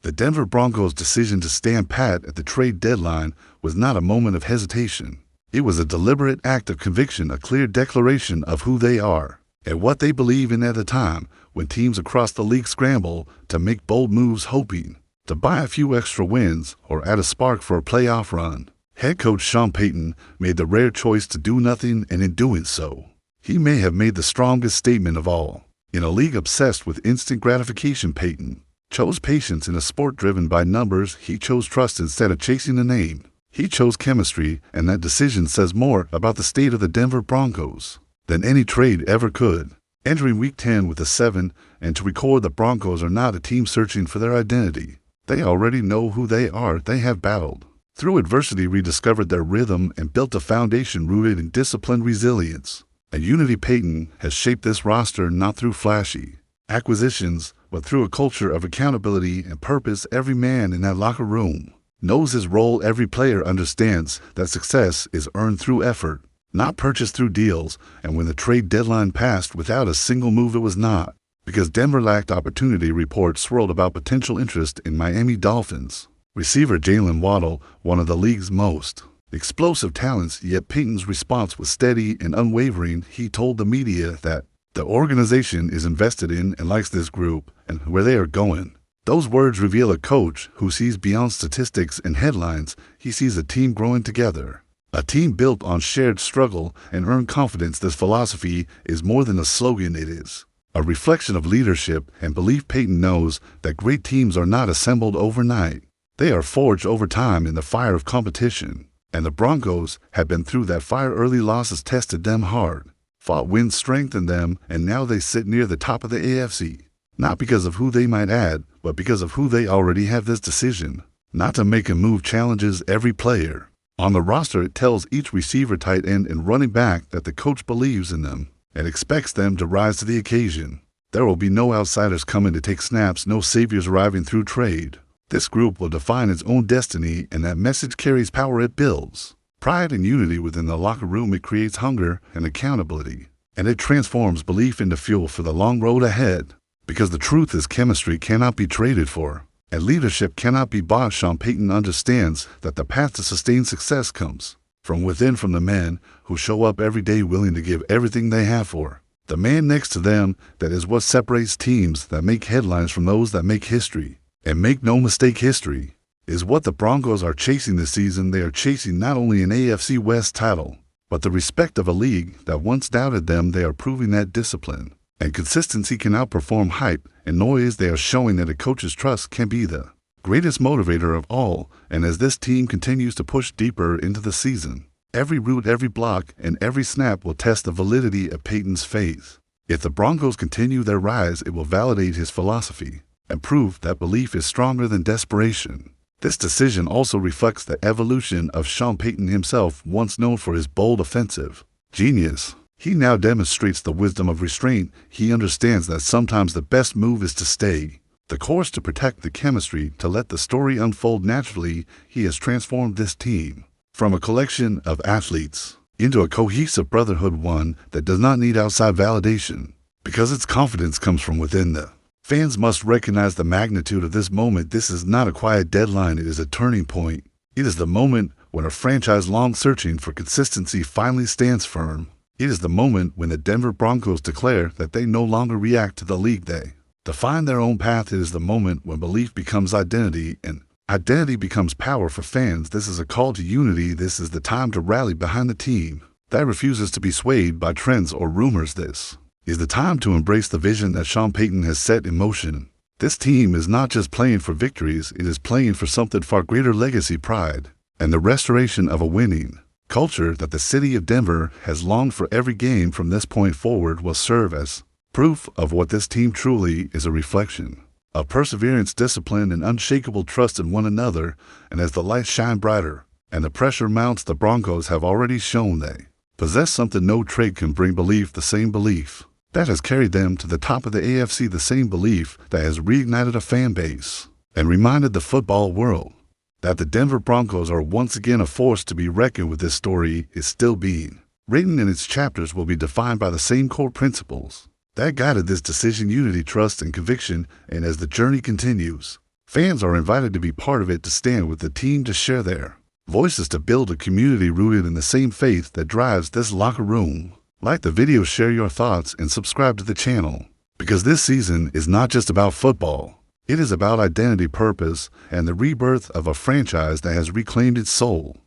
The Denver Broncos' decision to stand pat at the trade deadline was not a moment of hesitation. It was a deliberate act of conviction, a clear declaration of who they are and what they believe in at a time when teams across the league scramble to make bold moves, hoping to buy a few extra wins or add a spark for a playoff run. Head coach Sean Payton made the rare choice to do nothing, and in doing so, he may have made the strongest statement of all. In a league obsessed with instant gratification, Payton chose patience. In a sport driven by numbers, he chose trust instead of chasing a name. He chose chemistry, and that decision says more about the state of the Denver Broncos than any trade ever could. Entering Week 10 with a 7, and to record, the Broncos are not a team searching for their identity. They already know who they are. They have battled through adversity, rediscovered their rhythm, and built a foundation rooted in disciplined resilience. And unity. Payton has shaped this roster not through flashy acquisitions, but through a culture of accountability and purpose. Every man in that locker room knows his role. Every player understands that success is earned through effort, not purchased through deals. And when the trade deadline passed without a single move, it was not because Denver lacked opportunity. Reports swirled about potential interest in Miami Dolphins receiver Jalen Waddle, one of the league's most explosive talents, yet Payton's response was steady and unwavering. He told the media that the organization is invested in and likes this group and where they are going. Those words reveal a coach who sees beyond statistics and headlines. He sees a team growing together, a team built on shared struggle and earned confidence. This philosophy is more than a slogan. It is a reflection of leadership and belief. Payton knows that great teams are not assembled overnight. They are forged over time in the fire of competition. And the Broncos had been through that fire. Early losses tested them hard, fought wins strengthened them, and now they sit near the top of the AFC. Not because of who they might add, but because of who they already have. This decision not to make a move challenges every player on the roster. It tells each receiver, tight end, and running back that the coach believes in them and expects them to rise to the occasion. There will be no outsiders coming to take snaps, no saviors arriving through trade. This group will define its own destiny, and that message carries power. It builds pride and unity within the locker room. It creates hunger and accountability, and it transforms belief into fuel for the long road ahead. Because the truth is, chemistry cannot be traded for, and leadership cannot be bought. Sean Payton understands that the path to sustained success comes from within, from the men who show up every day willing to give everything they have for the man next to them. That is what separates teams that make headlines from those that make history. And make no mistake, history is what the Broncos are chasing this season. They are chasing not only an AFC West title, but the respect of a league that once doubted them. They are proving that discipline and consistency can outperform hype and noise. They are showing that a coach's trust can be the greatest motivator of all. And as this team continues to push deeper into the season, every route, every block, and every snap will test the validity of Payton's faith. If the Broncos continue their rise, it will validate his philosophy and prove that belief is stronger than desperation. This decision also reflects the evolution of Sean Payton himself. Once known for his bold offensive genius, he now demonstrates the wisdom of restraint. He understands that sometimes the best move is to stay the course, to protect the chemistry, to let the story unfold naturally. He has transformed this team from a collection of athletes into a cohesive brotherhood, one that does not need outside validation because its confidence comes from within. The fans must recognize the magnitude of this moment. This is not a quiet deadline. It is a turning point. It is the moment when a franchise long searching for consistency finally stands firm. It is the moment when the Denver Broncos declare that they no longer react to the league. They define their own path. It is the moment when belief becomes identity and identity becomes power for fans. This is a call to unity. This is the time to rally behind the team that refuses to be swayed by trends or rumors. This is the time to embrace the vision that Sean Payton has set in motion. This team is not just playing for victories, it is playing for something far greater: legacy, pride, and the restoration of a winning culture that the city of Denver has longed for. Every game from this point forward will serve as proof of what this team truly is: a reflection of perseverance, discipline, and unshakable trust in one another. And as the lights shine brighter and the pressure mounts, the Broncos have already shown they possess something no trade can bring: belief, the same belief that has carried them to the top of the AFC, the same belief that has reignited a fan base and reminded the football world that the Denver Broncos are once again a force to be reckoned with. This story is still being written, and its chapters will be defined by the same core principles that guided this decision: unity, trust, and conviction. And as the journey continues, Fans are invited to be part of it, to stand with the team, to share their voices, to build a community rooted in the same faith that drives this locker room. Like the video, share your thoughts, and subscribe to the channel. Because this season is not just about football. It is about identity, purpose, and the rebirth of a franchise that has reclaimed its soul.